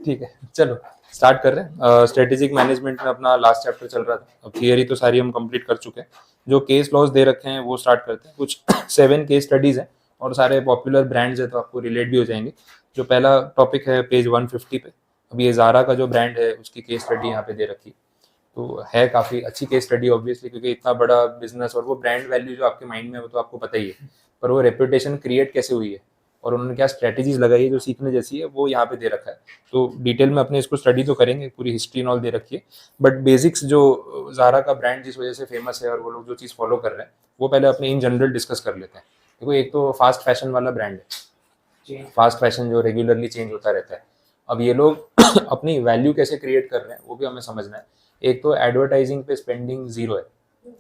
ठीक है, चलो स्टार्ट कर रहे हैं। स्ट्रेटेजिक मैनेजमेंट में अपना लास्ट चैप्टर चल रहा था, अब थियरी तो सारी हम कंप्लीट कर चुके हैं। जो केस लॉज दे रखे हैं वो स्टार्ट करते हैं। कुछ 7 केस स्टडीज हैं और सारे पॉपुलर ब्रांड्स हैं, तो आपको रिलेट भी हो जाएंगे। जो पहला टॉपिक है पेज 150 पे, अब ये ज़ारा का जो ब्रांड है उसकी केस स्टडी यहाँ पे दे रखी है। तो है काफ़ी अच्छी केस स्टडी ऑब्वियसली, क्योंकि इतना बड़ा बिजनेस और वो ब्रांड वैल्यू जो आपके माइंड में है वो तो आपको पता ही है, पर वो रेपुटेशन क्रिएट कैसे हुई है और उन्होंने क्या स्ट्रेटेजीज लगाई है जो सीखने जैसी है, वो यहाँ पे दे रखा है। तो डिटेल में अपने इसको स्टडी तो करेंगे, पूरी हिस्ट्री नॉल दे रखी है, बट बेसिक्स जो ज़ारा का ब्रांड जिस वजह से फेमस है और वो लोग जो चीज़ फॉलो कर रहे हैं वो पहले अपने इन जनरल डिस्कस कर लेते हैं। देखो, एक तो फास्ट फैशन वाला ब्रांड है, फास्ट फैशन जो रेगुलरली चेंज होता रहता है। अब ये लोग अपनी वैल्यू कैसे क्रिएट कर रहे हैं वो भी हमें समझना है। एक तो एडवर्टाइजिंग पे स्पेंडिंग जीरो है।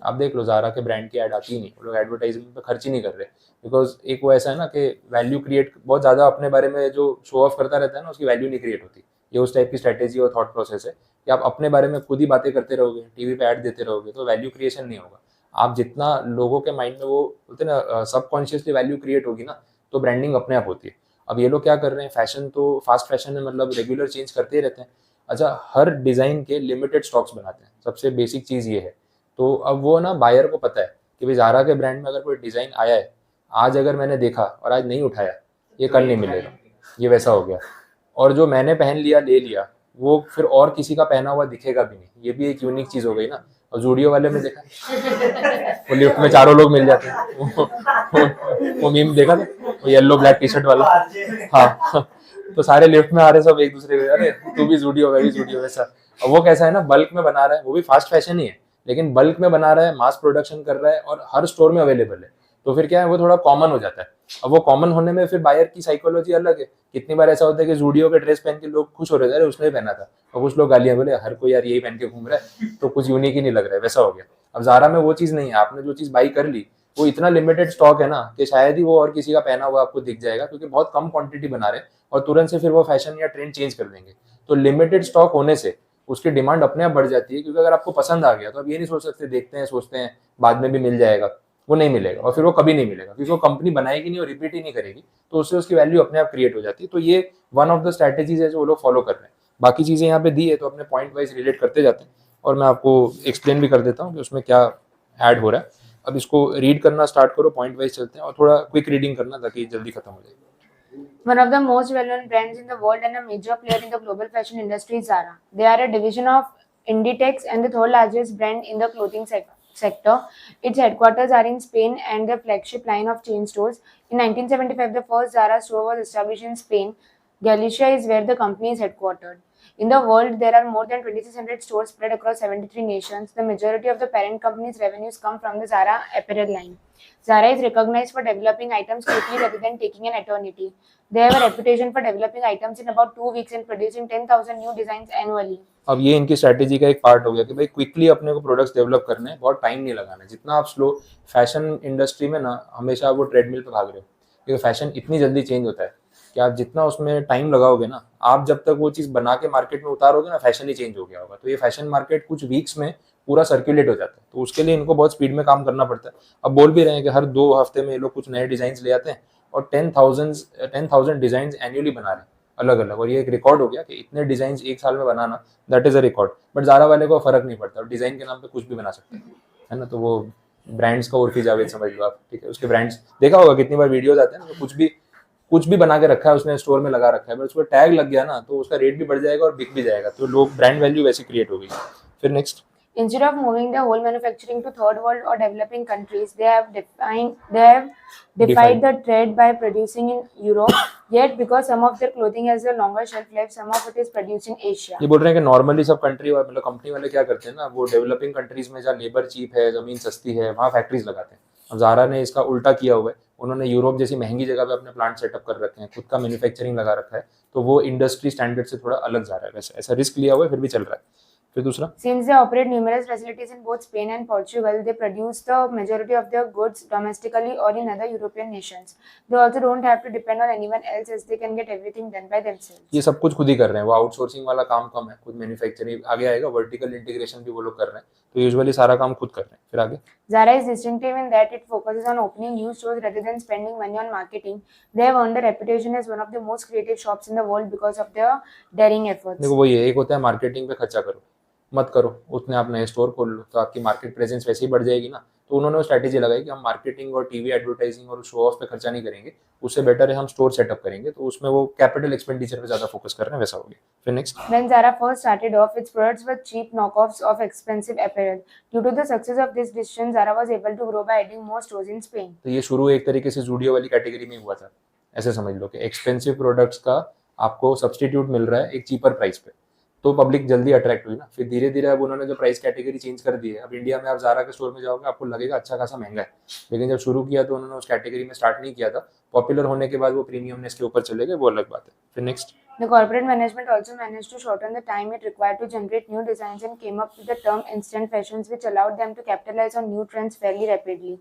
आप देख लो, ज़ारा के ब्रांड की ऐड आती ही नहीं, वो लोग एडवर्टाइजिंग पे खर्च ही नहीं कर रहे, बिकॉज एक वो ऐसा है ना कि वैल्यू क्रिएट बहुत ज़्यादा अपने बारे में जो शो ऑफ करता रहता है ना, उसकी वैल्यू नहीं क्रिएट होती। ये उस टाइप की स्ट्रैटेजी और थॉट प्रोसेस है कि आप अपने बारे में खुद ही बातें करते रहोगे, टीवी पे ऐड देते रहोगे, तो वैल्यू क्रिएशन नहीं होगा। आप जितना लोगों के माइंड में वो बोलते हैं ना सबकॉन्शियसली वैल्यू क्रिएट होगी ना, तो ब्रांडिंग अपने आप होती है। अब ये लोग क्या कर रहे हैं, फैशन तो फास्ट फैशन है, मतलब रेगुलर चेंज करते ही रहते हैं। अच्छा, हर डिज़ाइन के लिमिटेड स्टॉक्स बनाते हैं, सबसे बेसिक चीज़ ये है। तो अब वो ना बायर को पता है कि भाई ज़ारा के ब्रांड में अगर कोई डिज़ाइन आया है, आज अगर मैंने देखा और आज नहीं उठाया, ये कल नहीं मिलेगा, ये वैसा हो गया। और जो मैंने पहन लिया ले लिया, वो फिर और किसी का पहना हुआ दिखेगा भी नहीं, ये भी एक यूनिक चीज़ हो गई ना। और जूडियो वाले में देखा, वो लिफ्ट में चारों लोग मिल जाते हैं। वो मीम देखा था, वो येलो ब्लैक टी शर्ट वाला। हाँ, तो सारे लिफ्ट में आ रहे सब एक दूसरे को, अरे तू भी जूडियो, मैं भी जूडियो, वैसा। और वो कैसा है ना, बल्क में बना रहा है, वो भी फास्ट फैशन ही है, लेकिन बल्क में बना रहा है, मास प्रोडक्शन कर रहा है और हर स्टोर में अवेलेबल है। तो फिर क्या है, वो थोड़ा कॉमन हो जाता है। अब वो कॉमन होने में फिर बायर की साइकोलॉजी अलग है। कितनी बार ऐसा होता है कि जूडियो के ड्रेस पहन के लोग खुश हो रहे थे, अरे उसने पहना था, और कुछ लोग गालियां बोले, हर कोई यार यही पहन के घूम रहा है, तो कुछ यूनिक ही नहीं लग रहा है, वैसा हो गया। अब ज़ारा में वो चीज़ नहीं है, आपने जो चीज़ बाई कर ली वो इतना लिमिटेड स्टॉक है ना कि शायद ही वो और किसी का पहना हुआ आपको दिख जाएगा, क्योंकि बहुत कम क्वांटिटी बना रहे हैं और तुरंत से फिर वो फैशन या ट्रेंड चेंज कर देंगे। तो लिमिटेड स्टॉक होने से उसकी डिमांड अपने आप बढ़ जाती है, क्योंकि अगर आपको पसंद आ गया तो आप ये नहीं सोच सकते देखते हैं सोचते हैं बाद में भी मिल जाएगा, वो नहीं मिलेगा और फिर वो कभी नहीं मिलेगा, क्योंकि वो कंपनी बनाएगी नहीं और रिपीट ही नहीं करेगी, तो उससे उसकी वैल्यू अपने आप क्रिएट हो जाती है। तो ये वन ऑफ द स्ट्रैटेजीज है जो वो लोग फॉलो कर रहे हैं। बाकी चीज़ें यहाँ पे दी है तो अपने पॉइंट वाइज रिलेट करते जाते हैं, और मैं आपको एक्सप्लेन भी कर देता हूँ कि उसमें क्या ऐड हो रहा है। अब इसको रीड करना स्टार्ट करो, पॉइंट वाइज चलते हैं, और थोड़ा क्विक रीडिंग करना ताकि जल्दी खत्म हो जाए। One of the most well-known brands in the world and a major player in the global fashion industry is Zara. They are a division of Inditex and the third largest brand in the clothing sector. Its headquarters are in Spain and the flagship line of chain stores. In 1975, the first Zara store was established in Spain. Galicia is where the company is headquartered. In the world, there are more than 2,600 stores spread across 73 nations. The majority of the parent company's revenues come from the Zara apparel line. Zara is recognized for developing items quickly rather than taking an eternity. They have a reputation for developing items in about 2 weeks and producing 10,000 new designs annually. अब ये इनकी strategy का एक part हो गया कि भाई quickly अपने को प्रोडक्ट्स डेवलप करने हैं, बहुत टाइम नहीं लगाना है। जितना आप स्लो, फैशन इंडस्ट्री में ना हमेशा वो ट्रेडमिल पे भाग रहे हो, क्योंकि फैशन इतनी जल्दी चेंज होता है कि आप जितना उसमें टाइम लगाओगे ना, आप जब तक वो चीज़ बना के मार्केट में उतारोगे ना, फैशन ही चेंज हो गया होगा। तो ये फैशन मार्केट कुछ वीक्स में पूरा सर्कुलेट हो जाता है, तो उसके लिए इनको बहुत स्पीड में काम करना पड़ता है। अब बोल भी रहे हैं कि हर 2 हफ्ते में ये लोग कुछ नए डिजाइन ले आते हैं और 10,000 डिजाइन एनुअली बना रहे हैं अलग अलग, और ये एक रिकॉर्ड हो गया कि इतने डिजाइन एक साल में बनाना, that is a record. But Zara वाले को फर्क नहीं पड़ता, डिजाइन के नाम पे कुछ भी बना सकते हैं, है ना। तो वो ब्रांड्स का उर्फी जावेद समझ लो आप, ठीक है। उसके ब्रांड्स देखा होगा, कितनी बार वीडियोज आते हैं ना, तो कुछ भी बना के रखा है उसने, स्टोर में लगा रखा है, बट उसको टैग लग गया ना तो उसका रेट भी बढ़ जाएगा और बिक भी जाएगा, तो लोग ब्रांड वैल्यू वैसे क्रिएट हो गई। फिर next, instead of moving their whole manufacturing to third world or developing countries, they have defied the trend by producing in Europe. Yet because some of their clothing has a longer shelf life, some of it is produced in Asia. ये बोल रहे हैं कि normally सब country मतलब company वाले क्या करते हैं ना, वो डेवलपिंग कंट्रीज में जहाँ लेबर चीप है, जमीन सस्ती है, वहाँ फैक्ट्रीज लगाते हैं। अब ज़ारा ने इसका उल्टा किया हुआ है, उन्होंने यूरोप जैसी महंगी जगह पे अपने प्लांट सेटअप कर रखे हैं, खुद का मैन्युफैक्चरिंग लगा रखा है, तो वो इंडस्ट्री स्टैंडर्ड से थोड़ा अलग जा रहा है। वैसे ऐसा रिस्क लिया हुआ है, फिर भी चल रहा है। फिर दूसरा, Since they operate numerous facilities in both Spain and Portugal, they produce the majority of their goods domestically or in other European nations. They also don't have to depend on anyone else as they can get everything done by themselves. ये सब कुछ खुद ही कर रहे हैं, वो outsourcing वाला काम कम है, खुद मैन्युफैक्चरिंग आगे आएगा, वर्टिकल इंटीग्रेशन भी वो लोग कर रहे हैं, तो यूजुअली सारा काम खुद कर रहे हैं। फिर आगे, Zara is distinctive in that it focuses on opening new stores rather than spending money on marketing. They have earned a reputation as one of the most creative shops in the world because of their daring efforts. देखो वही है, एक होता है marketing पे खर्चा करो, मत करो उतने, आप नए स्टोर खोल लो तो आपकी मार्केट प्रेजेंस वैसे ही बढ़ जाएगी ना। तो उन्होंने वो स्ट्रैटेजी लगाई कि हम मार्केटिंग और टीवी एडवर्टाइजिंग और शो ऑफ पे खर्चा नहीं करेंगे, उससे बेटर है हम स्टोर सेटअप करेंगे, तो उसमें वो कैपिटल एक्सपेंडिचर पे ज्यादा फोकस कर रहे हैं, वैसा हो गया। फिर next, When Zara first started off, its products were cheap knockoffs of expensive apparel. Due to the success of this decision, Zara was able to grow by adding more stores in Spain. तो ये शुरू एक तरीके से जूडियो वाली category में हुआ था, ऐसे समझ लो कि एक्सपेंसिव प्रोडक्ट्स का आपको सब्सटीट्यूट मिल रहा है एक चीपर प्राइस पे, तो पब्लिक जल्दी अट्रैक्ट हुई ना। फिर धीरे धीरे अब उन्होंने जो प्राइस कैटेगरी चेंज कर दी है, अब इंडिया में आप ज़ारा के स्टोर में जाओगे आपको लगेगा अच्छा खासा महंगा है, लेकिन जब शुरू किया तो उन्होंने उस कैटेगरी में स्टार्ट नहीं किया था, पॉपुलर होने के बाद वो प्रीमियमनेस के ऊपर चले गए, वो अलग बात है। फिर next, The corporate management also managed to shorten the time it required to generate new designs and came up with the term instant fashions, which allowed them to capitalize on new trends fairly rapidly.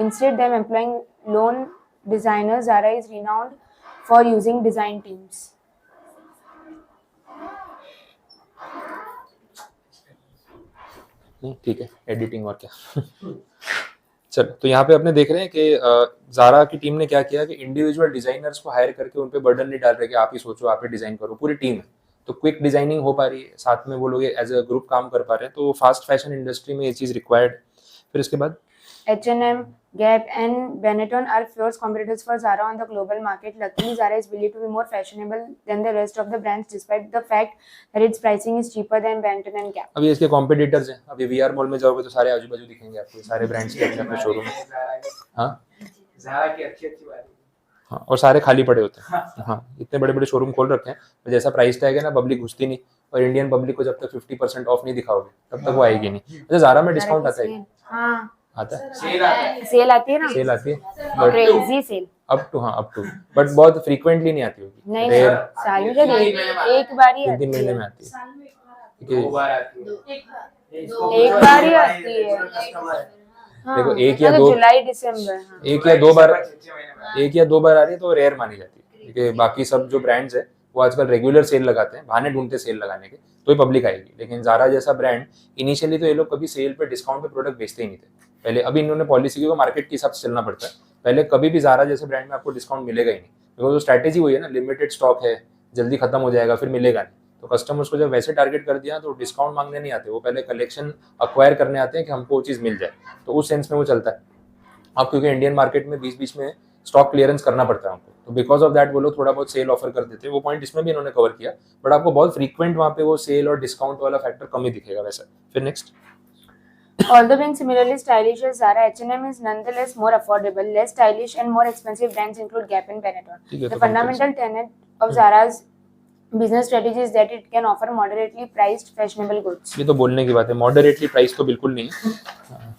Instead, them employing lone designers, Zara is renowned for using design teams. ठीक है, editing और क्या चलो, तो यहाँ पे अपने देख रहे हैं कि ज़ारा की टीम ने क्या किया कि इंडिविजुअल डिजाइनर्स को हायर करके उन पे बर्डन नहीं डाल रहे कि आप ही सोचो, आप ही डिजाइन करो, पूरी टीम है, तो क्विक डिजाइनिंग हो पा रही है, साथ में वो लोग एज अ ग्रुप काम कर पा रहे हैं, तो फास्ट फैशन इंडस्ट्री में ये चीज़ रिक्वायर्ड। फिर इसके बाद H&M, Gap, and Benetton are fierce competitors for Zara on the global market. Luckily, Zara is believed to be more fashionable than the rest of the brands, despite the fact that its pricing is cheaper than Benetton and Gap. अभी इसके competitors हैं, अभी VR mall में जाओगे तो सारे आजू बाजू दिखेंगे आपको, सारे ब्रांड्स के अपने अपने शोरूम में। हाँ ज़ारा की अच्छी वाली, हाँ, और सारे खाली पड़े होते हैं। हाँ, इतने बड़े बड़े शोरूम खोल रखे हैं, तो जैसा प्राइस टैग है ना, पब्लिक घुसती नहीं, और इंडियन पब्लिक को जब तक 50% ऑफ नहीं दिखाओगे तब तक वो आएगी नहीं। अच्छा, ज़ारा में डिस्काउंट आता है, हाँ, आता है, सेल आता है, सेल आती है ना, सेल आती है, but crazy sale. Up to, हाँ अप टू, बट बहुत फ्रीक्वेंटली नहीं आती होगी, नहीं, रेयर, साल में जब एक बार ही 3-3 आती महीने है, में आती है। दो बार आती है, एक बार ही आती है। हाँ, देखो, एक या मतलब दो, जुलाई दिसंबर, हाँ। एक या दो बार, एक या दो बार आ रही है तो रेयर मानी जाती है, क्योंकि बाकी सब जो ब्रांड्स है वो आजकल रेगुलर सेल लगाते हैं, बहाने ढूंढते सेल लगाने के, तो ही पब्लिक आएगी। लेकिन ज़ारा जैसा ब्रांड इनिशियली तो ये लोग कभी सेल पे डिस्काउंट पे प्रोडक्ट बेचते ही नहीं थे पहले, अभी इन्होंने पॉलिसी की, मार्केट के हिसाब से चलना पड़ता है, पहले कभी भी ज़ारा जैसे ब्रांड में आपको डिस्काउंट मिलेगा ही नहीं, बिकॉज वो स्ट्रैटेजी वही है ना, लिमिटेड स्टॉक है, जल्दी खत्म हो जाएगा, फिर मिलेगा नहीं, तो कस्टमर्स को जब वैसे टारगेट कर दिया तो डिस्काउंट मांगने नहीं आते, वो पहले कलेक्शन अक्वायर करने आते हैं कि हमको वो चीज़ मिल जाए, तो उस सेंस में वो चलता है। अब क्योंकि इंडियन मार्केट में बीच बीच में स्टॉक क्लियरेंस करना पड़ता है हमको, तो बिकॉज ऑफ दैट वो लोग थोड़ा बहुत सेल ऑफर कर देते हैं, वो पॉइंट इसमें भी इन्होंने कवर किया, बट आपको बहुत फ्रीक्वेंट वहाँ पे वो सेल और डिस्काउंट वाला फैक्टर कम ही दिखेगा वैसा। फिर next, Although being similarly stylish as Zara, H&M is nonetheless more affordable. Less stylish and more expensive brands include Gap and Benetton. ठीक है, The तो fundamental tenet of Zara's business strategy is that it can offer moderately priced fashionable goods. ये तो बोलने की बात है, moderately price तो बिल्कुल नहीं है,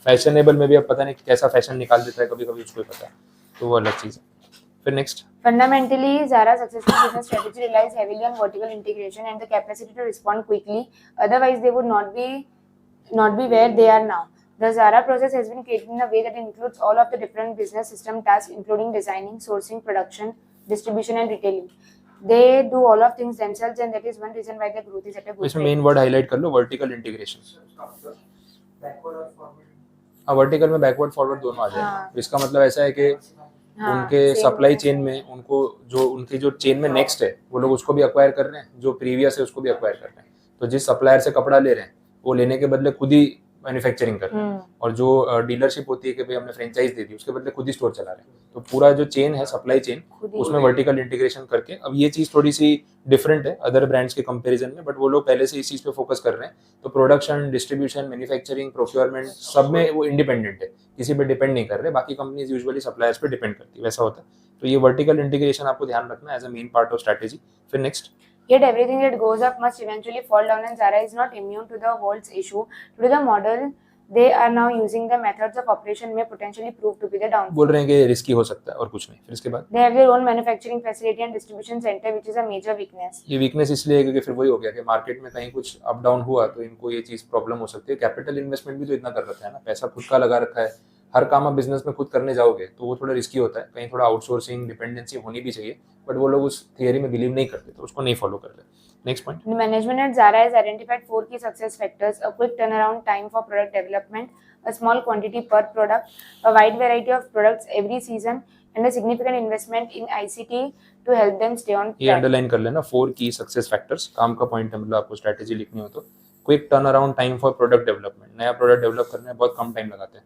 फैशनेबल में भी अब पता नहीं कैसा फैशन निकाल देता है कभी कभी, उसको ही पता है, तो वो अलग चीज़ है। फिर next, Fundamentally, Zara's successful business strategy relies heavily on vertical integration and the capacity to respond quickly. Otherwise, they would not be where they are now. The Zara process has been created in a way that includes all of the different business system tasks, including designing, sourcing, production, distribution, and retailing. They do all of things themselves, and that is one reason why their growth is at a good इसमें rate. Main word highlight कर लो, vertical integration. Backward और forward, हाँ, vertical में backward forward दोनों आ जाए, हाँ। इसका मतलब ऐसा है कि हाँ, उनके same सप्लाई है। चेन में उनको जो उनकी जो चेन में नेक्स्ट है वो लोग उसको भी अक्वायर कर रहे हैं, जो प्रीवियस है उसको भी अक्वायर कर रहे हैं, तो जिस सप्लायर से कपड़ा ले रहे हैं वो लेने के बदले खुद ही मैन्युफैक्चरिंग कर रहे हैं, और जो डीलरशिप होती है कि भाई हमने फ्रेंचाइज दे दी, उसके बदले खुद ही स्टोर चला रहे हैं, तो पूरा जो चेन है सप्लाई चेन खुद ही। उसमें वर्टिकल इंटीग्रेशन करके, अब ये चीज़ थोड़ी सी डिफरेंट है अदर ब्रांड्स के कंपैरिजन में, बट वो लोग पहले से इस चीज़ पे फोकस कर रहे हैं, तो प्रोडक्शन, डिस्ट्रीब्यूशन, मैन्युफैक्चरिंग, प्रोक्योरमेंट सब में वो इंडिपेंडेंट है, किसी पे डिपेंड नहीं कर रहे, बाकी कंपनीज यूजुअली सप्लायर्स पे डिपेंड करती है, वैसा होता है, तो ये वर्टिकल इंटीग्रेशन आपको ध्यान रखना as a main part of strategy. फिर next, Yet everything that goes up must eventually fall down, and Zara is not immune to the holds issue. Today, the model they are now using the methods of operation may potentially prove to be the downfall. बोल रहे हैं कि risky हो सकता है और कुछ नहीं। फिर इसके बाद They have their own manufacturing facility and distribution center, which is a major weakness. ये वीकनेस इसलिए है क्योंकि फिर वही हो गया कि मार्केट में कहीं कुछ अप डाउन हुआ तो इनको ये चीज़ प्रॉब्लम हो सकती है। कैपिटल इन्वेस्टमेंट भी तो इतना कर रखा है ना, पैसा खुद का लगा रखा है, हर काम आप बिजनेस में खुद करने जाओगे तो वो थोड़ा रिस्की होता है। कहीं थोड़ा आउटसोर्सिंग डिपेंडेंसी होनी भी चाहिए, बट वो लोग उस थियरी में बिलीव नहीं करते तो उसको नहीं फॉलो कर रहे। Next point, The management at Zara has identified 4 key success factors: a quick turnaround time for product development, a small quantity per product, a wide variety of products every season, and a significant investment in ICT to help them stay on ये track. Underline कर लेना। 4 की success factors काम का point है, मतलब आपको strategy लिखनी हो तो quick turn around time for product development, नया प्रोडक्ट डेवलप करने में बहुत कम टाइम लगाते हैं।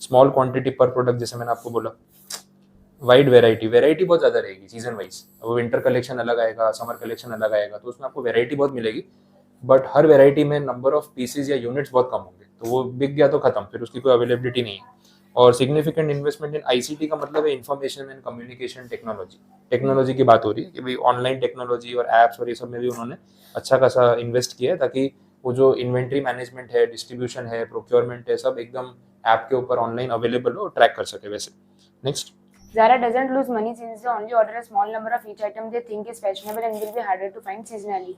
स्मॉल क्वांटिटी पर प्रोडक्ट, जैसे मैंने आपको बोला। वाइड वेराइटी, वेराइटी बहुत ज़्यादा रहेगी सीजन वाइज। अब विंटर कलेक्शन अलग आएगा, समर कलेक्शन अलग आएगा, तो उसमें आपको वेराइटी बहुत मिलेगी, बट हर वेराइटी में नंबर ऑफ पीसेज या यूनिट्स बहुत कम होंगे, तो वो बिक गया तो खत्म, फिर उसकी कोई अवेलेबिलिटी नहीं है। और सिग्निफिकेंट इन्वेस्टमेंट इन आईसीटी का मतलब है information and communication technology. Technology की बात हो रही है कि भाई ऑनलाइन टेक्नोलॉजी और एप्स और ये सब में भी उन्होंने अच्छा खासा इन्वेस्ट किया है, ताकि वो जो इन्वेंट्री मैनेजमेंट है, डिस्ट्रीब्यूशन है, प्रोक्योरमेंट है, सब एकदम ऐप के ऊपर ऑनलाइन अवेलेबल हो, ट्रैक कर सके वैसे। Next, Zara doesn't lose money since they only order a small number of each item they think is fashionable and will be harder to find seasonally.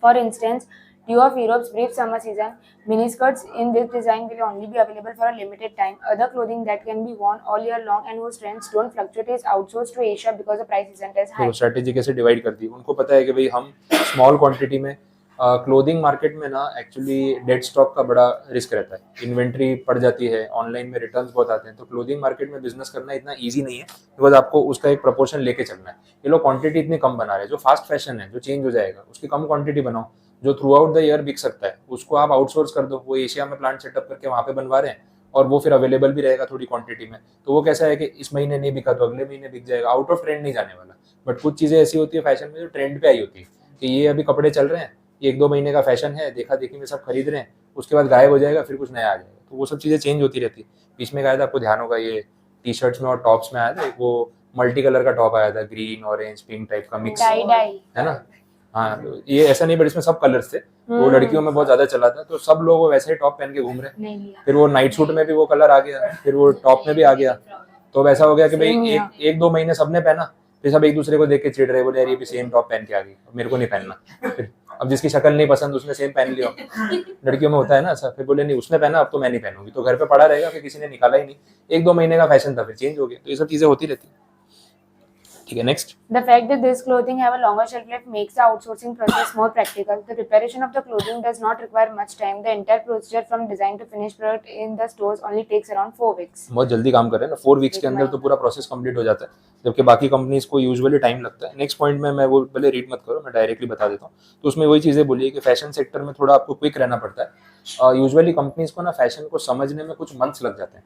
For instance, due of Europe's brief summer season, miniskirts in this design will only be available for a limited time. Other clothing that can be worn all year long and whose trends don't fluctuate is outsourced to Asia because the price isn't as high. तो strategy कैसे divide कर दी, उनको पता है कि भाई हम small quantity में क्लोथिंग मार्केट में ना एक्चुअली डेड स्टॉक का बड़ा रिस्क रहता है, इन्वेंट्री पड़ जाती है, ऑनलाइन में रिटर्न्स बहुत आते हैं, तो क्लोथिंग मार्केट में बिजनेस करना इतना इजी नहीं है, बिकॉज आपको उसका एक प्रोपोर्शन लेके चलना है। ये लोग क्वांटिटी इतनी कम बना रहे हैं, जो फास्ट फैशन है, जो चेंज हो जाएगा, उसकी कम क्वांटिटी बनाओ, जो थ्रू आउट द ईयर बिक सकता है, उसको आप आउटसोर्स कर दो, वो एशिया में प्लांट सेटअप करके वहाँ पे बनवा रहे हैं, और वो फिर अवेलेबल भी रहेगा थोड़ी क्वांटिटी में, तो वो कैसा है कि इस महीने नहीं बिका तो अगले महीने बिक जाएगा, आउट ऑफ ट्रेंड नहीं जाने वाला। बट कुछ चीज़ें ऐसी होती है फैशन में जो ट्रेंड पे आई होती है कि ये अभी कपड़े चल रहे हैं, ये 1-2 महीने का फैशन है, देखा देखी में सब खरीद रहे हैं, उसके बाद गायब हो जाएगा, फिर कुछ नया आ जाएगा, तो वो सब चीज़ें चेंज होती रहती है। बीच में आया था, आपको ध्यान होगा, ये टी शर्ट्स में और टॉप्स में आया था, एक वो मल्टी कलर का टॉप आया था, ग्रीन ऑरेंज पिंक टाइप का मिक्स, Tie-dye. है ना। हाँ, तो ये ऐसा नहीं, बट इसमें सब कलर्स थे, वो लड़कियों में बहुत ज्यादा चला था, तो सब लोग वो वैसे ही टॉप पहन के घूम रहे हैं। नहीं लिया। फिर वो नाइट सूट में भी वो कलर आ गया, फिर वो टॉप में भी आ गया, तो वैसा हो गया कि भाई एक 2 महीने सबने पहना, फिर सब एक दूसरे को देख के चिढ़ रहे, बोले यार ये भी सेम टॉप पहन के आ गई, मेरे को नहीं पहनना। फिर अब जिसकी शक्ल नहीं पसंद उसने सेम पहन लिया, लड़कियों में होता है ना ऐसा, फिर बोले नहीं उसने पहना अब तो मैं नहीं पहनूंगी, तो घर पे पड़ा रहेगा, फिर किसी ने निकाला ही नहीं। 1-2 महीने का फैशन था, फिर चेंज हो गया, तो ये सब चीजें होती रहती है। ठीक है, next. The fact that this clothing have a longer shelf life makes the outsourcing process more practical. The preparation of the clothing does not require much time. The entire procedure from design to finished product in the stores only takes around 4 weeks. बहुत जल्दी काम कर रहे हैं ना, 4 weeks के अंदर तो पूरा प्रोसेस कंप्लीट हो जाता है, जबकि बाकी कंपनीज को यूजुअली टाइम लगता है। नेक्स्ट पॉइंट में मैं वो भले रीड मत करो, मैं डायरेक्टली बता देता हूँ, तो उसमें वही चीज़ें बोली कि फैशन सेक्टर में थोड़ा आपको क्विक रहना पड़ता है। यूजुअली कंपनीज को ना फैशन को समझने में कुछ मंथ्स लग जाते हैं,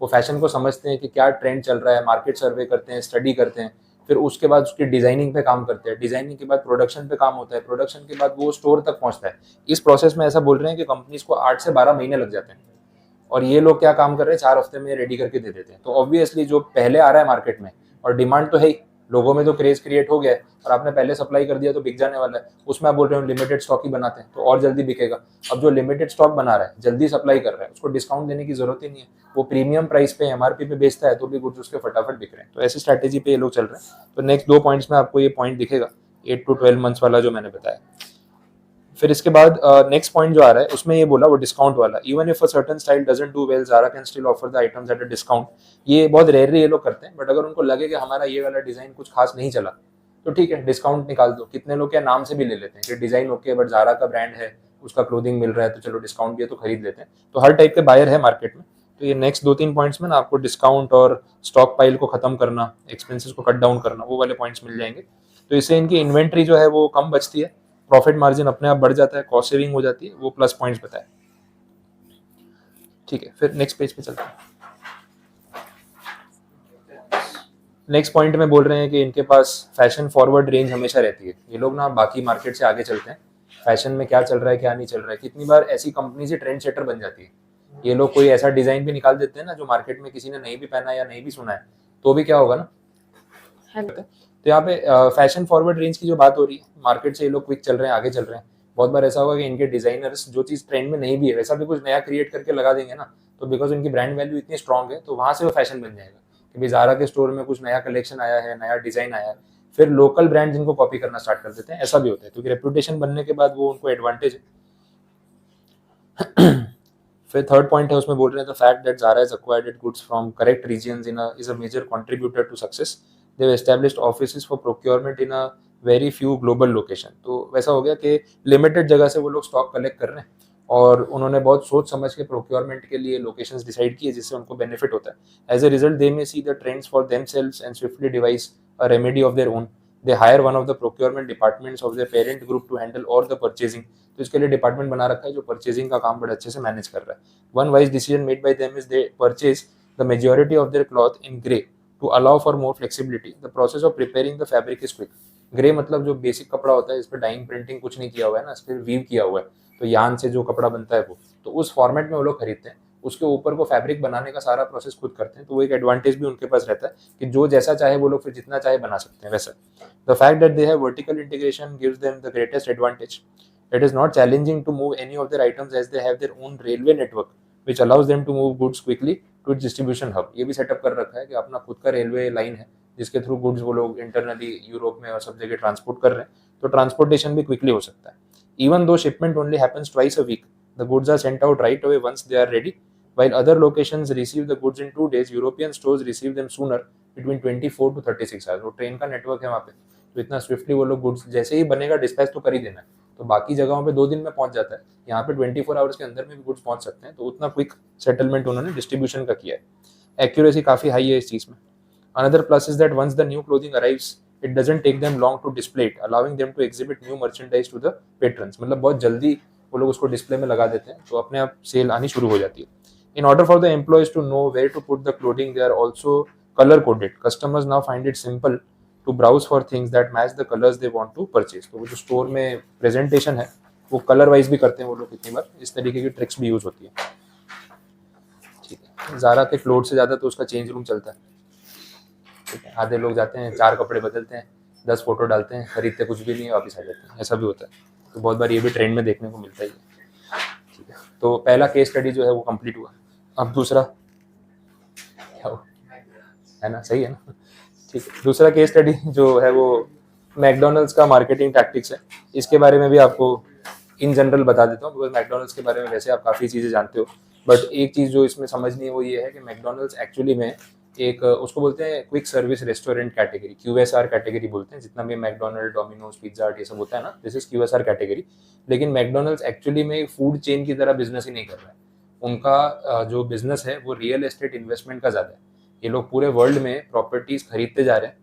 वो फैशन को समझते हैं कि क्या ट्रेंड चल रहा है, मार्केट सर्वे करते हैं, स्टडी करते हैं, फिर उसके बाद उसकी डिजाइनिंग पे काम करते हैं, डिजाइनिंग के बाद प्रोडक्शन पे काम होता है, प्रोडक्शन के बाद वो स्टोर तक पहुंचता है। इस प्रोसेस में ऐसा बोल रहे हैं कि कंपनीज को 8 से 12 महीने लग जाते हैं, और ये लोग क्या काम कर रहे हैं, 4 हफ्ते में रेडी करके दे देते हैं। तो ऑब्वियसली जो पहले आ रहा है मार्केट में, और डिमांड तो है ही, लोगों में तो क्रेज क्रिएट हो गया है, और आपने पहले सप्लाई कर दिया तो बिक जाने वाला है, उसमें आप बोल रहे हो लिमिटेड स्टॉक ही बनाते हैं तो और जल्दी बिकेगा। अब जो लिमिटेड स्टॉक बना रहा है, जल्दी सप्लाई कर रहा है, उसको डिस्काउंट देने की जरूरत ही नहीं है, वो प्रीमियम प्राइस पे एमआरपी पे बेचता है, तो भी गुड्स उसके फटाफट बिक रहे हैं। तो ऐसी स्ट्रैटेजी पे ये लोग चल रहे हैं। तो नेक्स्ट 2 पॉइंट्स में आपको ये पॉइंट दिखेगा, 8 to 12 मंथ्स वाला जो मैंने बताया। फिर इसके बाद नेक्स्ट पॉइंट जो आ रहा है उसमें ये बोला वो डिस्काउंट वाला, even if a certain style doesn't do well, Zara can still offer the items at a discount. ये बहुत रेयरली ये लोग करते हैं, बट अगर उनको लगे कि हमारा ये वाला डिजाइन कुछ खास नहीं चला तो ठीक है, डिस्काउंट निकाल दो। कितने लोग क्या नाम से भी ले लेते हैं कि डिजाइन ओके बट ज़ारा का ब्रांड है, उसका क्लोथिंग मिल रहा है, तो चलो डिस्काउंट भी है तो खरीद लेते हैं। तो हर टाइप के बायर है मार्केट में। तो ये नेक्स्ट 2-3 पॉइंट्स में ना आपको डिस्काउंट और स्टॉक पाइल को खत्म करना, एक्सपेंसेस को कट डाउन करना, वो वाले पॉइंट्स मिल जाएंगे। तो इससे इनकी इन्वेंट्री जो है वो कम बचती है, प्रॉफिट मार्जिन अपने आप बढ़ जाता है, कॉस्ट सेविंग हो जाती है, वो प्लस पॉइंट्स बताए। ठीक है, फिर नेक्स्ट पेज पे चलते हैं। नेक्स्ट पॉइंट में बोल रहे हैं कि इनके पास फैशन फॉरवर्ड रेंज हमेशा रहती है। ये लोग ना बाकी मार्केट से आगे चलते हैं, फैशन में क्या चल रहा है क्या नहीं चल रहा है। कितनी बार ऐसी कंपनी से ट्रेंड सेटर बन जाती है, ये लोग कोई ऐसा डिजाइन भी निकाल देते हैं ना जो मार्केट में किसी ने नहीं भी पहना या नहीं भी सुना है, तो भी क्या होगा ना। तो यहाँ पे फैशन फॉरवर्ड रेंज की जो बात हो रही है, मार्केट से ये लोग क्विक चल रहे हैं, आगे चल रहे हैं, बहुत बार ऐसा होगा कि इनके डिजाइनर्स जो चीज़ ट्रेंड में नहीं भी है वैसा भी कुछ नया क्रिएट करके लगा देंगे ना, तो बिकॉज उनकी ब्रांड वैल्यू इतनी स्ट्रांग है तो वहाँ से वो फैशन बन जाएगा कि भाई ज़ारा के स्टोर में कुछ नया कलेक्शन आया है, नया डिजाइन आया है, फिर लोकल ब्रांड इनको कॉपी करना स्टार्ट कर देते हैं। ऐसा भी होता है क्योंकि रेपुटेशन बनने के बाद वो उनको एडवांटेज है। फिर थर्ड पॉइंट है उसमें बोल रहे हैं the fact that Zara is acquired it goods from correct reasons in is a major contributor to success. They have established offices for procurement in a very few global location. तो वैसा हो गया कि लिमिटेड जगह से वो लोग stock collect कर रहे हैं और उन्होंने बहुत सोच समझ के प्रोक्योरमेंट के लिए लोकेशंस डिसाइड किए जिससे उनको बेनिफिट होता है। As a result they may see the trends for themselves and swiftly devise a remedy of their own. They hire one of the procurement departments of their parent group to handle all the purchasing. तो इसके लिए department बना रखा है जो purchasing का काम बड़े अच्छे से मैनेज कर रहा है। One wise decision made by them is they purchase the majority of their cloth in grey to allow for more flexibility. The process of preparing the fabric is quick. Grey मतलब जो basic कपड़ा होता है इस पर dying printing कुछ नहीं किया हुआ है ना, इस पर वीव किया हुआ है, तो यान से जो कपड़ा बनता है वो, तो उस फॉर्मेट में वो लोग खरीदते हैं। उसके ऊपर को फैब्रिक बनाने का सारा प्रोसेस खुद करते हैं, तो वो एक एडवांटेज भी उनके पास रहता है कि जो जैसा चाहे वो लोग फिर जितना चाहे बना सकते हैं वैसा। The fact that they have vertical integration gives them the greatest advantage. It is not challenging to move any of their items as they have their own railway network which allows them to move goods quickly to its distribution hub. ये भी setup कर रखा है कि अपना खुद का railway line है जिसके थ्रू गुड्स वो लोग इंटरनली यूरोप में और सब जगह ट्रांसपोर्ट कर रहे हैं, तो ट्रांसपोर्टेशन भी क्विकली हो सकता है। Even though shipment only happens twice a week, the goods are sent out right away once they are ready. While other locations receive the goods in 2 days, European stores receive them sooner, between 24 to 36 hours। वो train का network है वहाँ पे, तो इतना swiftly वो लोग goods जैसे ही बनेगा डिस्पैच तो कर ही देना है, तो बाकी जगहों पे 2 दिन में पहुंच जाता है, यहाँ पे 24 आवर्स के अंदर में भी गुड्स पहुंच सकते हैं, तो उतना क्विक सेटलमेंट उन्होंने डिस्ट्रीब्यूशन का किया है। एक्यूरेसी काफ़ी हाई है इस चीज़ में। Another plus is that once the new clothing arrives, it doesn't take them long to display it, allowing them to exhibit new merchandise to the patrons। मतलब बहुत जल्दी वो लोग उसको डिस्प्ले में लगा देते हैं, तो अपने आप सेल आनी शुरू हो जाती है। In order for the employees to know where to put the clothing, they are also color coded। Customers now find it simple to browse for things that match the colors they want to purchase। तो वो जो store में presentation है वो colour wise भी करते हैं वो लोग कितनी बार, इस तरीके की ट्रिक्स भी यूज होती है। ठीक है, ज़ारा के क्लोथ से ज़्यादा तो उसका चेंज रूम चलता है। ठीक है, आधे लोग जाते हैं 4 कपड़े बदलते हैं, 10 फोटो डालते हैं, खरीदते कुछ भी नहीं है, वापस आ जाते हैं, ऐसा भी होता है। तो बहुत बार ये भी ट्रेंड में देखने को मिलता ही है। ठीक है, तो पहला केस स्टडी जो है वो कंप्लीट हुआ। अब दूसरा क्या हुआ है ना, सही है ना। ठीक है, दूसरा केस स्टडी जो है वो मैकडोनल्ड्स का मार्केटिंग टैक्टिक्स है। इसके बारे में भी आपको इन जनरल बता देता हूँ, बिकॉज मैकडोनल्ड्स के बारे में वैसे आप काफ़ी चीज़ें जानते हो, बट एक चीज़ जो इसमें समझनी है वो ये है कि मैकडोनल्ड्स एक्चुअली में एक उसको बोलते हैं quick service restaurant category, QSR category बोलते हैं। जितना भी मैकडोनल्ड, डोमिनोज, पिज्जा हट ये सब होता है ना, दिस इज QSR कैटेगरी। लेकिन मैकडोनल्ड्स एक्चुअली में फूड चेन की तरह बिजनेस ही नहीं कर रहा है। उनका जो बिजनेस है वो रियल एस्टेट इन्वेस्टमेंट का ज़्यादा है। ये लोग पूरे वर्ल्ड में प्रॉपर्टीज़ खरीदते जा रहे हैं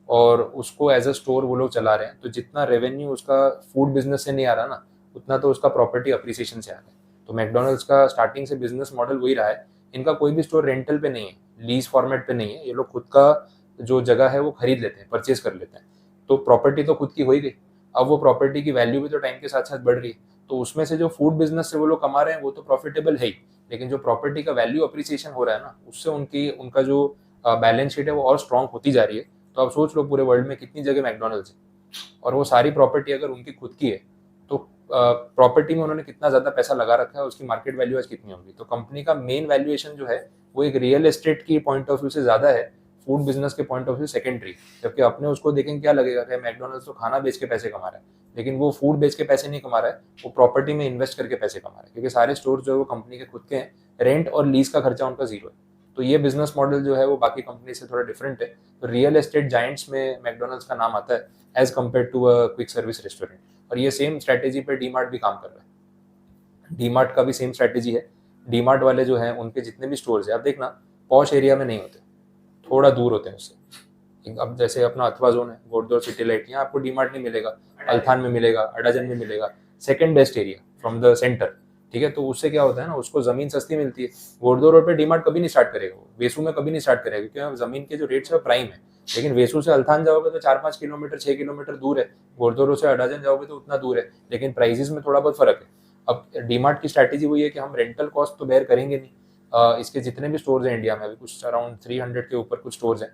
और उसको एज अ स्टोर वो लोग चला रहे हैं, तो जितना रेवेन्यू उसका फूड बिजनेस से नहीं आ रहा ना, उतना तो उसका प्रॉपर्टी अप्रिसिएशन से आ रहा है। तो मैकडोनल्ड्स का स्टार्टिंग से बिजनेस मॉडल वही रहा है। इनका कोई भी स्टोर रेंटल पे नहीं है, लीज फॉर्मेट पे नहीं है, ये लोग खुद का जो जगह है वो खरीद लेते हैं, परचेज कर लेते हैं, तो प्रॉपर्टी तो खुद की हो ही गई। अब वो प्रॉपर्टी की वैल्यू भी तो टाइम के साथ साथ बढ़ रही है, तो उसमें से जो फूड बिजनेस से वो लोग कमा रहे हैं वो तो प्रॉफिटेबल है ही, लेकिन जो प्रॉपर्टी का वैल्यू अप्रिसिएशन हो रहा है ना, उससे उनका जो बैलेंस शीट है वो और स्ट्रॉन्ग होती जा रही है। तो आप सोच लो पूरे वर्ल्ड में कितनी जगह मैकडोनल्ड्स है, और वो सारी प्रॉपर्टी अगर उनकी खुद की है तो प्रॉपर्टी में उन्होंने कितना ज़्यादा पैसा लगा रखा है, उसकी मार्केट वैल्यू आज कितनी होगी। तो कंपनी का मेन वैल्यूएशन जो है वो एक रियल एस्टेट की पॉइंट ऑफ व्यू से ज़्यादा है, फूड बिजनेस के पॉइंट ऑफ व्यू सेकेंडरी। जबकि अपने उसको देखेंगे क्या लगेगा कि मैकडोनल्ड्स तो खाना बेच के पैसे कमा रहा है, लेकिन वो फूड बेच के पैसे नहीं कमा रहा है, वो प्रॉपर्टी में इन्वेस्ट करके पैसे कमा रहा है, क्योंकि सारे स्टोर जो है वो कंपनी के खुद के हैं, रेंट और लीज का खर्चा उनका जीरो है। तो ये बिजनेस मॉडल जो है वो बाकी कंपनी से थोड़ा डिफरेंट है। तो रियल एस्टेट जाइंट्स में मैकडोनल्ड्स का नाम आता है as compare to a quick service restaurant. और ये सेम स्ट्रैटेजी पे डीमार्ट भी काम कर रहा है। डीमार्ट का भी सेम स्ट्रैटेजी है। डीमार्ट वाले जो हैं उनके जितने भी स्टोर्स हैं, आप देखना पॉश एरिया में नहीं होते, थोड़ा दूर होते हैं उससे। अब जैसे अपना अथवा जोन है, घोड़दौड़, सिटी लाइट, यहाँ आपको डीमार्ट नहीं मिलेगा, अल्थान में मिलेगा, अडाजन में मिलेगा, second best area from the centre. ठीक है, तो उससे क्या होता है ना, उसको जमीन सस्ती मिलती है। घोड़दौड़ रोड पे डीमार्ट कभी नहीं स्टार्ट करेगा, वो वेसू में कभी नहीं स्टार्ट करेगा, क्योंकि जमीन के जो रेट्स है प्राइम है। लेकिन वेसू से अल्थान जाओगे तो 4-5 किलोमीटर 6 किलोमीटर दूर है, घोड़दौड़ से अडाजन जाओगे तो उतना दूर है, लेकिन प्राइजेस में थोड़ा बहुत फर्क है। अब डीमार्ट की स्ट्रैटेजी वही है कि हम रेंटल कॉस्ट तो बेयर करेंगे नहीं। इसके जितने भी स्टोर्स हैं इंडिया में, अभी कुछ अराउंड 300 के ऊपर कुछ स्टोर्स हैं,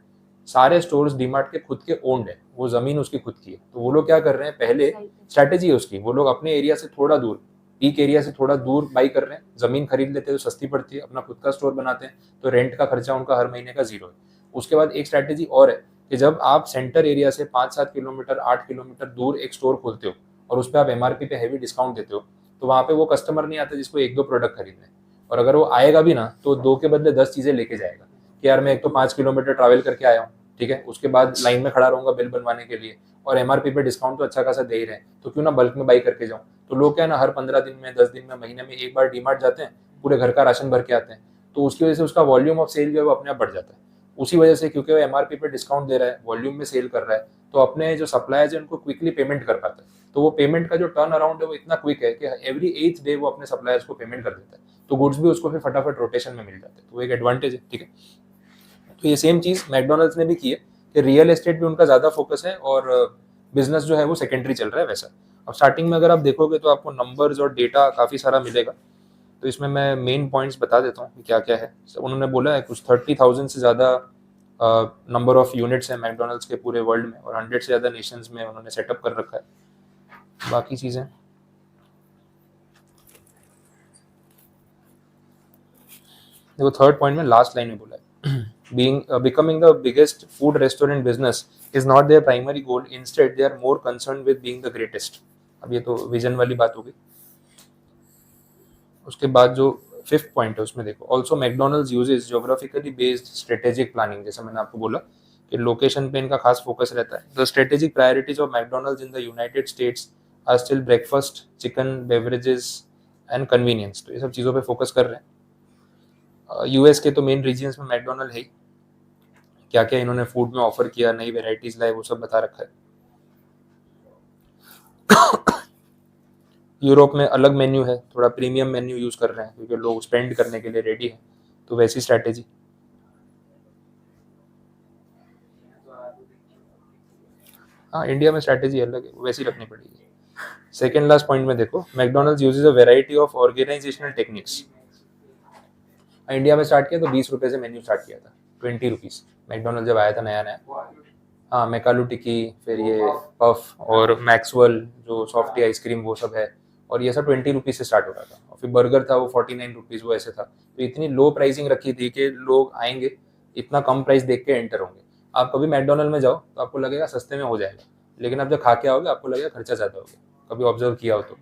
सारे स्टोर्स डीमार्ट के खुद के ओन्ड है, वो जमीन उसकी खुद की है। तो वो लोग क्या कर रहे हैं, पहले स्ट्रैटेजी है उसकी, वो लोग अपने एरिया से थोड़ा दूर, पीक एरिया से थोड़ा दूर बाई कर रहे हैं, जमीन खरीद लेते हैं तो सस्ती पड़ती है, अपना खुद का स्टोर बनाते हैं, तो रेंट का खर्चा उनका हर महीने का जीरो है। उसके बाद एक स्ट्रैटेजी और है कि जब आप सेंटर एरिया से 5-7 किलोमीटर 8 किलोमीटर दूर एक स्टोर खोलते हो और उस पर आप एमआरपी पे हैवी डिस्काउंट देते हो, तो वहाँ पे वो कस्टमर नहीं आता जिसको 1-2 प्रोडक्ट खरीदने, और अगर वो आएगा भी ना तो 2 के बदले 10 चीजें लेके जाएगा कि यार मैं एक तो 5 किलोमीटर ट्रैवल करके आया हूँ, ठीक है, उसके बाद लाइन में खड़ा रहूंगा बिल बनवाने के लिए, और एमआरपी पे डिस्काउंट तो अच्छा खासा दे ही रहे हैं, तो क्यों ना बल्क में बाई करके जाऊँ। तो लोग क्या है ना, हर 15 दिन में, 10 दिन में, महीने में एक बार डीमार्ट जाते हैं, पूरे घर का राशन भर के आते हैं, तो उसकी वजह से उसका वॉल्यूम ऑफ सेल जो है वो अपने आप बढ़ जाता है। उसी वजह से, क्योंकि वो एमआरपी पे डिस्काउंट दे रहा है, वॉल्यूम में सेल कर रहा है, तो अपने जो सप्लायर्स है उनको क्विकली पेमेंट कर पाता है। तो वो पेमेंट का जो टर्न अराउंड है वो इतना क्विक है कि एवरी 8th डे वो अपने सप्लायर्स को पेमेंट कर देता है, तो गुड्स भी उसको फिर फटाफट रोटेशन में मिल जाते हैं, तो वो एक एडवांटेज है, ठीक है। तो ये सेम चीज़ मैकडोनल्ड्स ने भी की है कि रियल एस्टेट भी उनका ज़्यादा फोकस है और बिजनेस जो है वो सेकेंडरी चल रहा है वैसा। अब स्टार्टिंग में अगर आप देखोगे तो आपको नंबर्स और डेटा काफ़ी सारा मिलेगा, तो इसमें मैं मेन पॉइंट्स बता देता हूँ कि क्या क्या है। उन्होंने बोला है कुछ 30,000 से ज़्यादा नंबर ऑफ यूनिट्स हैं मैकडोनल्ड्स के पूरे वर्ल्ड में, और 100 से ज़्यादा नेशंस में उन्होंने सेटअप कर रखा है। बाकी चीज़ें देखो, थर्ड पॉइंट में लास्ट लाइन में बोला है, becoming the biggest food restaurant business is not their primary goal, instead they are more concerned with being the greatest। अब ये तो विजन वाली बात होगी। उसके बाद जो फिफ्थ पॉइंट है उसमें देखो, also McDonald's uses geographically based strategic planning, जैसे मैंने आपको बोला कि लोकेशन पे इनका खास फोकस रहता है। The strategic priorities of McDonald's in the United States are still breakfast, chicken, beverages and convenience, तो ये सब चीज़ों पे फोकस कर रहे हैं। यूएस के तो मेन रीजन्स में मैकडोनल्ड है, क्या क्या इन्होंने फूड में ऑफर किया, नई वेराइटीज लाए, वो सब बता रखा है। यूरोप में अलग मेन्यू है, थोड़ा प्रीमियम मेन्यू यूज कर रहे हैं क्योंकि लोग स्पेंड करने के लिए रेडी हैं, तो वैसी स्ट्रैटेजी। हाँ, इंडिया में स्ट्रैटेजी अलग है, वैसी रखनी पड़ेगी। सेकेंड लास्ट पॉइंट में देखो, McDonald's uses a variety of organisational techniques. India में स्टार्ट किया तो 20 रुपये से मेन्यू स्टार्ट किया था, 20 रुपीज़ मैकडोनल्ड जब आया था नया नया। हाँ, मैकालू टिक्की, फिर ये पफ और मैक्सवेल जो सॉफ्टी आइसक्रीम वो सब है, और ये सब 20 रुपीज़ से स्टार्ट हो रहा था। और फिर बर्गर था वो 49 रुपीज़, वो ऐसे था। तो इतनी लो प्राइसिंग रखी थी कि लोग आएंगे, इतना कम प्राइस देख के एंटर होंगे। आप कभी मैकडोनल्ड में जाओ तो आपको लगेगा सस्ते में हो जाएगा, लेकिन आप जब खा के आओगे आपको लगेगा खर्चा ज़्यादा हो गया। कभी ऑब्जर्व किया हो तो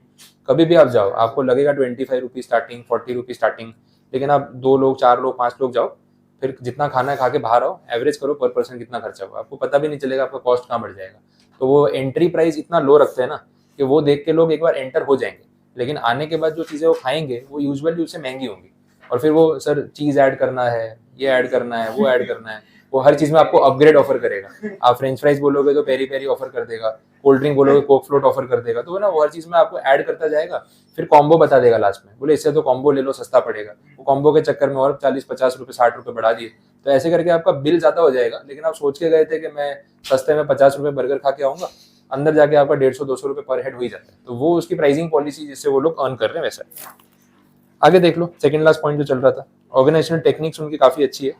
कभी भी आप जाओ आपको लगेगा 25 रुपीज़ स्टार्टिंग, 40 रुपीज़ स्टार्टिंग, लेकिन आप 2 लोग, 4 लोग, 5 लोग जाओ, फिर जितना खाना है खा के बाहर आओ, एवरेज करो पर पर्सन कितना खर्चा हुआ, आपको पता भी नहीं चलेगा आपका कॉस्ट कहाँ बढ़ जाएगा। तो वो एंट्री प्राइस इतना लो रखते हैं ना कि वो देख के लोग एक बार एंटर हो जाएंगे, लेकिन आने के बाद जो चीज़ें वो खाएंगे वो यूजुअली उससे महंगी होंगी। और फिर वो सर चीज़ ऐड करना है, ये ऐड करना है, वो ऐड करना है, वो हर चीज़ में आपको अपग्रेड ऑफर करेगा। आप फ्रेंच फ्राइज बोलोगे तो पेरी पेरी ऑफर कर देगा, कोल्ड ड्रिंक बोलोगे कोक फ्लोट ऑफर कर देगा, तो ना वो हर चीज़ में आपको ऐड करता जाएगा। फिर कॉम्बो बता देगा लास्ट में, बोले इससे तो कॉम्बो ले लो सस्ता पड़ेगा, वो कॉम्बो के चक्कर में और 40-50 रुपये 60 रुपये बढ़ा दिए, तो ऐसे करके आपका बिल ज़्यादा हो जाएगा। लेकिन आप सोच के गए थे कि मैं सस्ते में 50 रुपये बर्गर खा के आऊँगा, अंदर जाके आपका 150-200 रुपये पर हेड हो ही जाता है। तो वो उसकी प्राइसिंग पॉलिसी जिससे वो लोग अर्न कर रहे हैं वैसा। आगे देख लो, सेकंड लास्ट पॉइंट जो चल रहा था, ऑर्गेनाइजेशनल टेक्निक्स उनकी काफ़ी अच्छी है।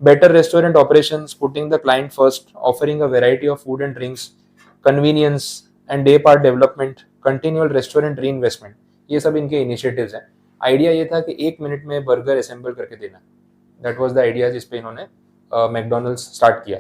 Better restaurant operations, putting the client first, offering a variety of food and drinks, convenience and day part development, continual restaurant री इन्वेस्टमेंट, ये सब इनके इनिशिएटिव्स हैं। आइडिया ये था कि 1 मिनट में बर्गर असेंबल करके देना, दैट वाज द आइडिया जिस पे इन्होंने मैकडोनल्ड्स स्टार्ट किया।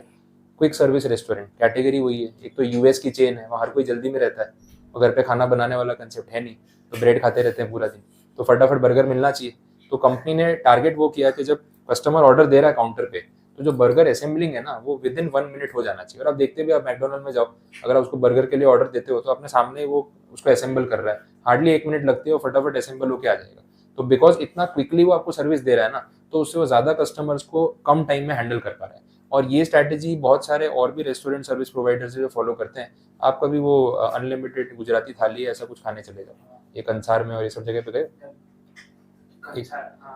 क्विक सर्विस रेस्टोरेंट कैटेगरी वही है, एक तो यूएस की चेन है, वहाँ हर कोई जल्दी में रहता है, और घर पे खाना बनाने वाला कंसेप्ट है नहीं, तो ब्रेड खाते रहते हैं पूरा दिन, तो फटाफट बर्गर मिलना चाहिए। तो कंपनी ने टारगेट वो किया कि जब कस्टमर ऑर्डर दे रहा है काउंटर पे, तो जो बर्गर असेंबलिंग है ना वो विद इन 1 मिनट हो जाना चाहिए। और आप देखते भी, आप मैकडोनल्ड में जाओ, अगर आप उसको बर्गर के लिए ऑर्डर देते हो तो अपने सामने वो उसको असेंबल कर रहा है, हार्डली 1 मिनट लगती है, वो फटाफट असेंबल होकर आ जाएगा। तो बिकॉज इतना क्विकली वो आपको सर्विस दे रहा है ना, तो उससे वो ज़्यादा कस्टमर्स को कम टाइम में हैंडल कर पा रहा है। और ये स्ट्रैटेजी बहुत सारे और भी रेस्टोरेंट सर्विस प्रोवाइडर्स जो फॉलो करते हैं। आप कभी वो अनलिमिटेड गुजराती थाली ऐसा कुछ खाने चले जाओ, ये कंसार में और ये सब जगह पे गए,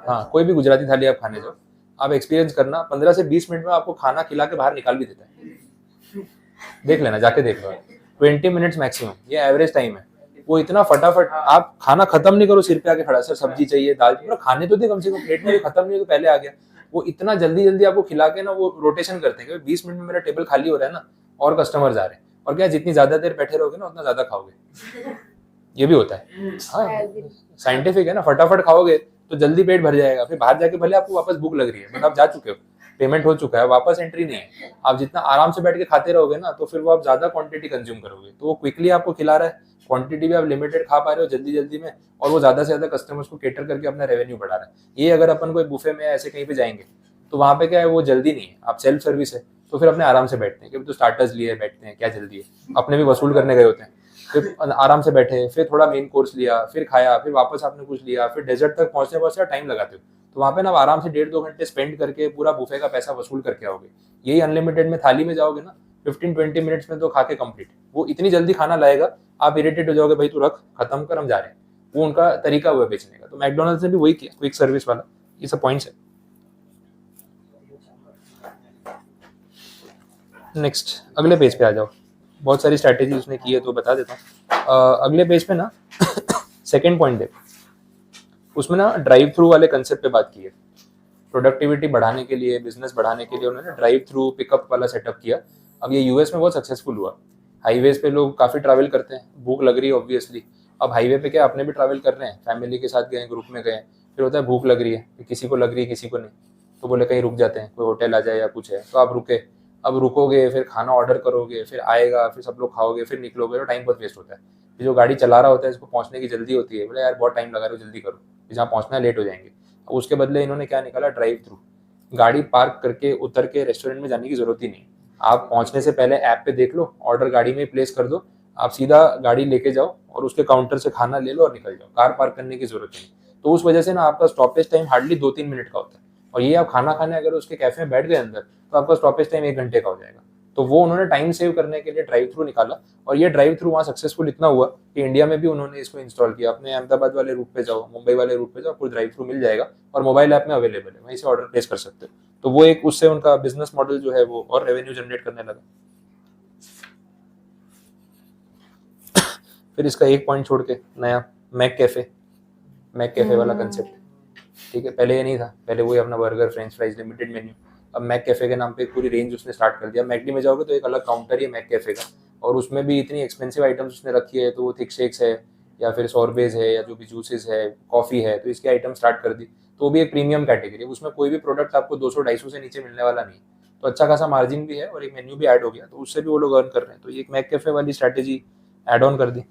हाँ कोई भी गुजराती थाली आप खाने जाओ, आप एक्सपीरियंस करना, 15 से 20 मिनट में आपको खाना खिला के बाहर निकाल भी देता है। देख लेना, जाके देख लो, 20 मिनट्स मैक्सिमम ये एवरेज टाइम है। वो इतना फटाफट, आप खाना खत्म नहीं करो सिर पे आके खड़ा, सर सब्जी चाहिए, दाल चाहिए, खाने तो दे कम से कम, प्लेट में खत्म नहीं हो तो पहले आ गया। वो इतना जल्दी जल्दी आपको खिला के ना वो रोटेशन करते हैं कि 20 मिनट में मेरा टेबल खाली हो रहा है ना और कस्टमर्स आ रहे हैं, और क्या जितनी ज्यादा देर बैठे रहोगे ना उतना ज्यादा खाओगे, ये भी होता है। हाँ साइंटिफिक है ना, फटाफट खाओगे तो जल्दी पेट भर जाएगा, फिर बाहर जाके भले आपको वापस भूख लग रही है बट आप जा चुके हो, पेमेंट हो चुका है, वापस एंट्री नहीं है। आप जितना आराम से बैठ के खाते रहोगे ना तो फिर वो आप ज्यादा क्वांटिटी कंज्यूम करोगे, तो वो क्विकली आपको खिला रहा है, क्वांटिटी भी आप लिमिटेड खा पा रहे हो जल्दी जल्दी में, और वो ज्यादा से ज्यादा कस्टमर्स को केटर करके अपना रेवेन्यू बढ़ा रहा है। ये अगर अपन कोई बुफे में ऐसे कहीं पे जाएंगे तो वहां पे क्या है, वो जल्दी नहीं है, आप सेल्फ सर्विस है तो फिर अपने आराम से बैठते हैं कि तो स्टार्टर्स लिए बैठते हैं, क्या जल्दी है, अपने भी वसूल करने गए होते हैं, फिर आराम से बैठे, फिर थोड़ा मेन कोर्स लिया, फिर खाया, फिर वापस आपने कुछ लिया, फिर डेजर्ट तक पहुंचने पहुंचते टाइम लगाते हो, तो वहाँ पे ना आप आराम से 1.5-2 घंटे स्पेंड करके पूरा बुफे का पैसा वसूल करके आओगे। यही अनलिमिटेड में थाली में जाओगे ना 15-20 मिनट्स में तो खा के कंप्लीट, वो इतनी जल्दी खाना लाएगा आप इरिटेट हो जाओगे, भाई तू रख, खत्म कर, हम जा रहे हैं। वो उनका तरीका हुआ बेचने का। तो मैकडोनल्ड्स ने भी वही किया, क्विक सर्विस वाला। ये सब पॉइंट्स है। नेक्स्ट अगले पेज पे आ जाओ, बहुत सारी स्ट्रैटेजी उसने की है तो बता देता हूँ। अगले पेज पे ना सेकेंड पॉइंट देखो, उसमें ना ड्राइव थ्रू वाले कंसेप्ट पे बात की है। प्रोडक्टिविटी बढ़ाने के लिए, बिजनेस बढ़ाने के लिए उन्होंने ड्राइव थ्रू पिकअप वाला सेटअप किया। अब ये यूएस में बहुत सक्सेसफुल हुआ। हाईवेज पे लोग काफ़ी ट्रैवल करते हैं, भूख लग रही है ऑब्वियसली। अब हाईवे पे क्या अपने भी ट्रैवल कर रहे हैं, फैमिली के साथ गए, ग्रुप में गए, फिर होता है भूख लग रही है, किसी को लग रही है किसी को नहीं, तो बोले कहीं रुक जाते हैं, कोई होटल आ जाए या कुछ है, तो आप रुके। अब रुकोगे, फिर खाना ऑर्डर करोगे, फिर आएगा, फिर सब लोग खाओगे, फिर निकलोगे, तो टाइम बहुत वेस्ट होता है। फिर जो गाड़ी चला रहा होता है इसको पहुंचने की जल्दी होती है, बोले यार बहुत टाइम लगा रहे हो, जल्दी करो, जहाँ पहुंचना है लेट हो जाएंगे। उसके बदले इन्होंने क्या निकाला, ड्राइव थ्रू। गाड़ी पार्क करके उतर के रेस्टोरेंट में जाने की जरूरत ही नहीं। आप पहुंचने से पहले ऐप पे देख लो, ऑर्डर गाड़ी में प्लेस कर दो, आप सीधा गाड़ी लेके जाओ और उसके काउंटर से खाना ले लो और निकल जाओ, कार पार्क करने की जरूरत नहीं। तो उस वजह से ना आपका स्टॉपेज टाइम हार्डली 2-3 मिनट का होता है, और ये आप खाना खाने अगर उसके कैफे में बैठ गए अंदर तो आपका स्टॉपेज टाइम 1 घंटे का हो जाएगा। तो वो उन्होंने टाइम सेव करने के लिए ड्राइव थ्रू निकाला, और ये ड्राइव थ्रू वहाँ सक्सेसफुल इतना हुआ कि इंडिया में भी उन्होंने इसको इंस्टॉल किया। अपने अहमदाबाद वाले रूट पे जाओ, मुंबई वाले रूट पे जाओ, आपको ड्राइव थ्रू मिल जाएगा और मोबाइल ऐप में अवेलेबल है, वहीं से ऑर्डर प्लेस कर सकते हो। तो वो एक उससे उनका बिजनेस मॉडल जो है वो और रेवेन्यू जनरेट करने लगा। फिर इसका एक पॉइंट छोड़ के नया मैक कैफे वाला कंसेप्ट, ठीक है। पहले ये नहीं था, पहले वही अपना burger, French fries, limited menu. अब मैक कैफे के नाम पे पूरी रेंज उसने स्टार्ट कर दिया। मैकडी में जाओगे तो एक अलग काउंटर ही है मैक कैफे का, और उसमें भी इतनी एक्सपेंसिव आइटम्स उसने रखी है, तो वो थिक शेक्स है या फिर सॉर्बेज है या जो भी जूसेस है, कॉफी है, तो इसके आइटम स्टार्ट कर दी। तो वो भी एक प्रीमियम कैटेगरी है, उसमें कोई भी प्रोडक्ट आपको 200-250 से नीचे मिलने वाला नहीं। तो अच्छा खासा मार्जिन भी है और एक मेन्यू भी ऐड हो गया, तो उससे भी वो लोग अर्न कर रहे हैं। तो ये एक मैक कैफे वाली स्ट्रैटेजी ऐड ऑन कर दी।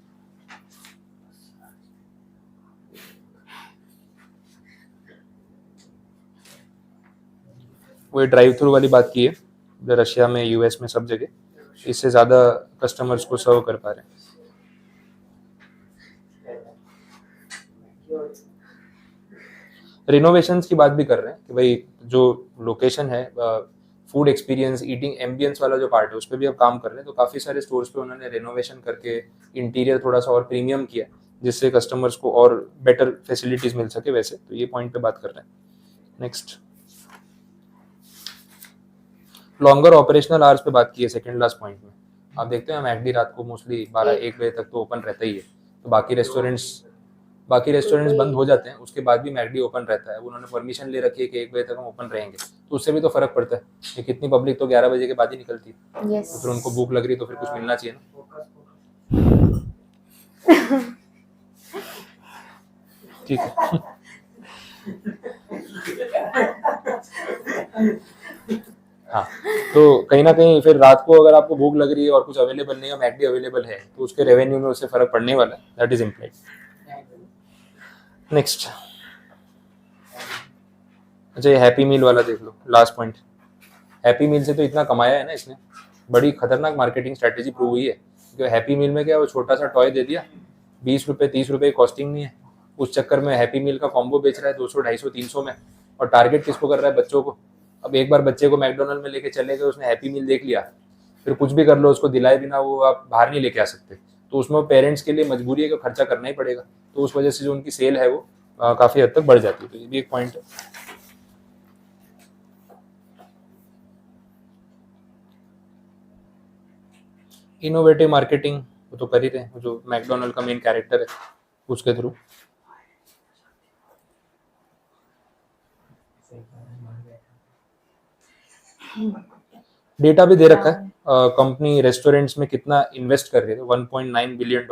वो ड्राइव थ्रू वाली बात की है, रशिया में, यूएस में, सब जगह इससे ज़्यादा कस्टमर्स को सर्व कर पा रहे हैं। रिनोवेशंस की बात भी कर रहे हैं कि भाई जो लोकेशन है, फूड एक्सपीरियंस, ईटिंग एम्बियंस वाला जो पार्ट है, उस पर भी अब काम कर रहे हैं। तो काफ़ी सारे स्टोर्स पे उन्होंने रिनोवेशन करके इंटीरियर थोड़ा सा और प्रीमियम किया, जिससे कस्टमर्स को और बेटर फैसिलिटीज़ मिल सके वैसे। तो ये पॉइंट पे बात कर रहे हैं। नेक्स्ट लॉन्गर ऑपरेशनल आवर्स पे बात की है सेकंड लास्ट पॉइंट में। आप देखते हैं मैकडी रात को मोस्टली 12-1 बजे तक तो ओपन रहता ही है, तो बाकी रेस्टोरेंट्स बंद हो जाते हैं, उसके बाद भी मैकडी ओपन रहता है। उन्होंने परमिशन ले रखी है कि 1 बजे तक हम ओपन रहेंगे, तो उससे भी तो फर्क पड़ता है कि कितनी पब्लिक तो 11 बजे के बाद ही निकलती है। तो फिर उनको भूख लग रही तो फिर कुछ मिलना चाहिए ना। ठीक है। हाँ, तो कहीं ना कहीं फिर रात को अगर आपको भूख लग रही है और कुछ अवेलेबल नहीं है, मैकडी अवेलेबल है, तो उसके रेवेन्यू में उससे फर्क पड़ने वाला है। That is implied. नेक्स्ट, अच्छा ये हैप्पी मील वाला देख लो, लास्ट पॉइंट। हैप्पी मील से तो इतना कमाया है ना इसने, बड़ी खतरनाक मार्केटिंग स्ट्रेटेजी प्रूव हुई है। क्योंकि हैप्पी मील में क्या, वो छोटा सा टॉय दे दिया, 20 रुपये 30 रुपये कॉस्टिंग नहीं है, उस चक्कर में हैप्पी मील का कॉम्बो बेच रहा है 200, 250, 300 में। और टारगेट किसको कर रहा है, बच्चों को। अब एक बार बच्चे को मैकडोनल्ड में लेके चले गए, उसने हैप्पी मील देख लिया, फिर कुछ भी कर लो, उसको दिलाए बिना वो आप बाहर नहीं लेके आ सकते। तो उसमें पेरेंट्स के लिए मजबूरी है कि खर्चा करना ही पड़ेगा, तो उस वजह से जो उनकी सेल है वो काफ़ी हद तक बढ़ जाती है। तो ये भी एक पॉइंट है। इनोवेटिव मार्केटिंग वो तो कर ही रहे हैं, जो मैकडोनल्ड का मेन कैरेक्टर है उसके थ्रू। डेटा भी दे रखा है, कंपनी रेस्टोरेंट्स में कितना इन्वेस्ट कर रही है, $1.9 बिलियन।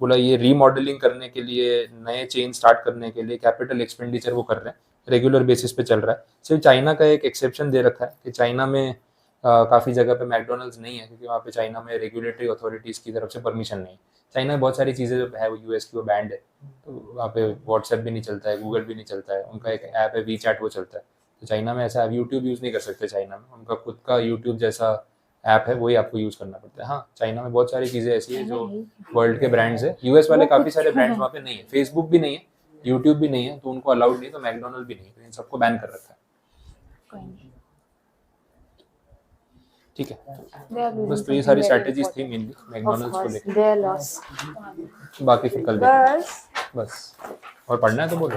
बोला ये रीमॉडलिंग करने के लिए, नए चेन स्टार्ट करने के लिए कैपिटल एक्सपेंडिचर वो कर रहे हैं, रेगुलर बेसिस पे चल रहा है। सिर्फ चाइना का एक एक्सेप्शन दे रखा है कि चाइना में काफ़ी जगह पे मैकडोनल्ड्स नहीं है, क्योंकि वहाँ पे चाइना में रेगुलेटरी अथॉरिटीज़ की तरफ से परमिशन नहीं है। चाइना में बहुत सारी चीज़ें जो है वो यूएस की वो बैंड है, तो वहाँ पे व्हाट्सएप भी नहीं चलता है, गूगल भी नहीं चलता है, उनका एक ऐप है वी चैट वो चलता है। तो चाइना में ऐसा आप यूट्यूब यूज़ नहीं कर सकते, चाइना में उनका खुद का यूट्यूब जैसा ऐप है, वही आपको यूज़ करना पड़ता है। हाँ, चाइना में बहुत सारी चीज़ें ऐसी है जो वर्ल्ड के ब्रांड्स है, यूएस वाले काफ़ी सारे ब्रांड्स वहाँ पे नहीं है, फेसबुक भी नहीं है, यूट्यूब भी नहीं है, तो उनको अलाउड नहीं है, तो मैकडोनल्ड भी नहीं है, तो इन सबको बैन कर रखा है। ठीक है, बस तो ये सारी स्ट्रैटेजीज थी मेनली मैकडोनल्ड्स को लेकर, Their loss. बाकी फिर कल देखेंगे। बस बस और पढ़ना है तो बोलो।